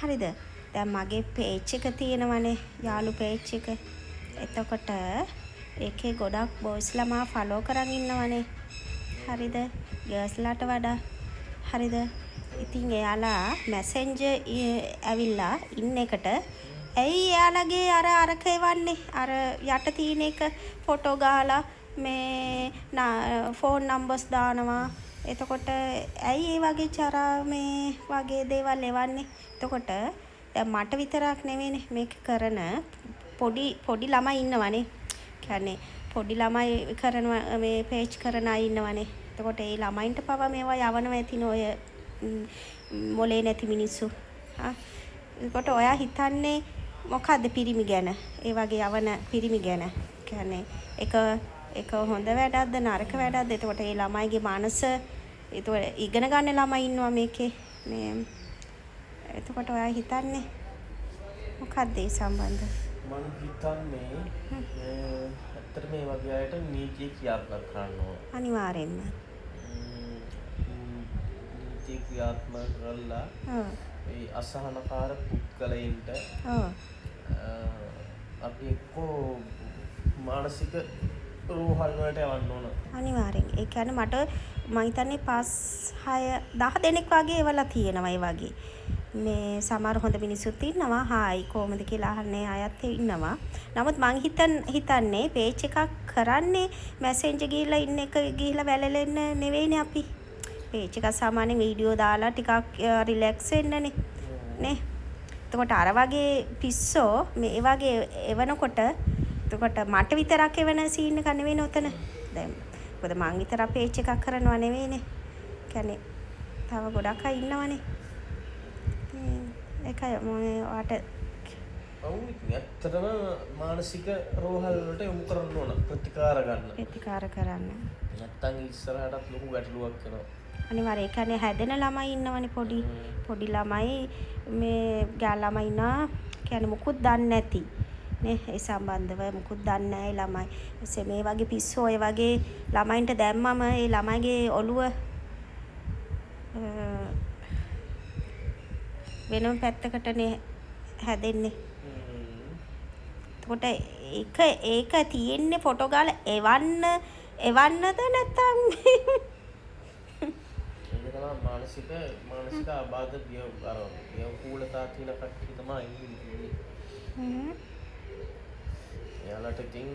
හරිද? දැන් මගේ page එක තියෙනවනේ යාළු page එක. එතකොට ඒකේ ගොඩක් boys ළමා follow කරන් ඉන්නවනේ. හරිද? girls ලාට වඩා. හරිද? ඉතින් එයාලා messenger ඇවිල්ලා ඉන්න එකට ඇයි එයාලගේ අරක එවන්නේ? අර යට තියෙන එක ෆොටෝ ගහලා මේ ෆෝන් නම්බර්ස් දානවා. එතකොට ඇයි ඒ වගේ චරා මේ වගේ දේවල් එවන්නේ? එතකොට දැන් මට විතරක් නෙවෙයිනේ මේක කරන පොඩි ළමයි ඉන්නවනේ. කියන්නේ පොඩි ළමයි කරන මේ page කරන අය ඉන්නවනේ. එතකොට ඒ ළමයින්ට පවා මේවා යවනවා ඇතිනේ ඔය මොලේ නැති මිනිස්සු. එතකොට ඔයා හිතන්නේ මොකද්ද පිරිමි ගැන? ඒ වගේ යවන පිරිමි ගැන. කියන්නේ එක හොඳ වැඩක්ද නරක වැඩක්ද? එතකොට ඒ ළමයිගේ මනස එතකොට ඉගෙන ගන්න ළමයි ඉන්නවා මේකේ. මේ එතකොට ඔයා හිතන්නේ මොකක්ද ඒ සම්බන්ධ? මම හිතන්නේ ඇත්තට මේ වගේ අයට නීතිය ක්‍රියාත්මක කරන්න ඕන. අනිවාර්යෙන්ම. නීතිය ක්‍රියාත්මක කරලා ඒ අසහනකාර පුද්ගලයින්ට අපි එක්කෝ මානසික රෝහල් වලට යවන්න ඕන. අනිවාර්යෙන්. ඒ කියන්නේ මට මම හිතන්නේ 5-6 10 දෙනෙක් වගේ එවලා තියෙනවා ඒ වගේ. මේ සමහර හොඳ මිනිස්සුත් ඉන්නවා. හායි කොහමද කියලා අහන්නේ අයත් ඉන්නවා. නමුත් මං හිතන්නේ page එකක් කරන්නේ messenger ගිහිල්ලා ඉන්න එක ගිහිල්ලා වැළලෙන්න නෙවෙයිනේ අපි. page එකක් සාමාන්‍ය වීඩියෝ දාලා ටිකක් රිලැක්ස් වෙන්නනේ. නේ? එතකොට අර වගේ පිස්සෝ මේ ඒ වගේ එවනකොට එතකොට මට විතරක් එවන සීන් එක නෙවෙයිනේ උතන. දැන් මොකද මං විතරක් page එකක් කරනවා නෙවෙයිනේ. කියන්නේ තව ගොඩක් අය ඉන්නවනේ. ඒකයි මම ඔයාට ඇත්තටම මානසික රෝහල් වලට යොමු කරන්න ඕන ප්‍රතිකාර ගන්න. ප්‍රතිකාර කරන්න. නැත්තම් ඉස්සරහටත් ලොකු ගැටලුවක් වෙනවා. අනිවාර්යයෙන්. ඒ කියන්නේ හැදෙන ළමයි ඉන්නවනේ පොඩි ළමයි මේ ගෑල් ළමයි ඉන්නවා. කියන්නේ මුකුත් දන්නේ නැති. නේ ඒ සම්බන්ධව මුකුත් දන්නේ නැහැ ළමයි. එසේ මේ වගේ පිස්සෝ ඒ වගේ ළමයින්ට දැම්මම ඒ ළමයිගේ ඔළුව වෙනම පැත්තකටනේ හැදෙන්නේ. එතකොට ඒක තියෙන්නේ ෆොටෝ ගාලා එවන්නද නැත්නම් ඒක තමයි මානසික ආබාධ ව්‍යවකූලතා තියෙන කට්ටිය තමයි ඉන්නේ. එයාලට ඉතින්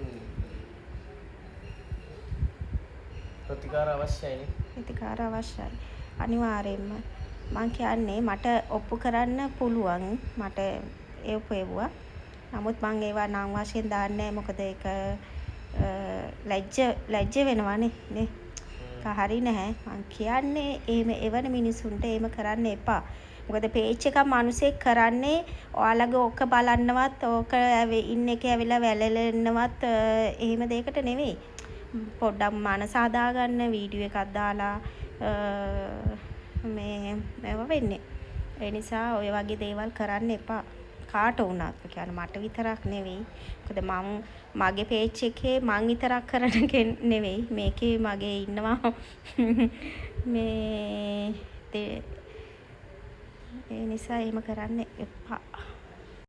ප්‍රතිකාර අවශ්‍යයිනේ. ප්‍රතිකාර අවශ්‍යයි. අනිවාර්යෙන්ම. මං කියන්නේ මට ඔප්පු කරන්න පුළුවන්. මට ඒවුවා. නමුත් මං ඒවා නම් වශයෙන් දාන්නේ නැහැ. මොකද ඒක ලැජ්ජ වෙනවනේ නේ. ඒක හරි නැහැ. මං කියන්නේ එහෙම එවන මිනිසුන්ට එහෙම කරන්න එපා. මොකද page එකක් මිනිස්සෙක් කරන්නේ ඔයාලගේ ඕක බලන්නවත් ඕක ඉන්න එකේ ඇවිල්ලා වැළලෙන්නවත් එහෙම දෙයකට නෙවෙයි. පොඩ්ඩක් මනස හදාගන්න වීඩියෝ එකක් දාලා මේවා වෙන්නේ. ඒ නිසා ඔය වගේ දේවල් කරන්න එපා. කාට වුණත්. ඒ කියන්නේ මට විතරක් නෙවෙයි. මොකද මගේ page එකේ මං විතරක් කරන නෙවෙයි. මේකේ මගේ ඉන්නවා මේ ඒ නිසා එහෙම කරන්න එපා.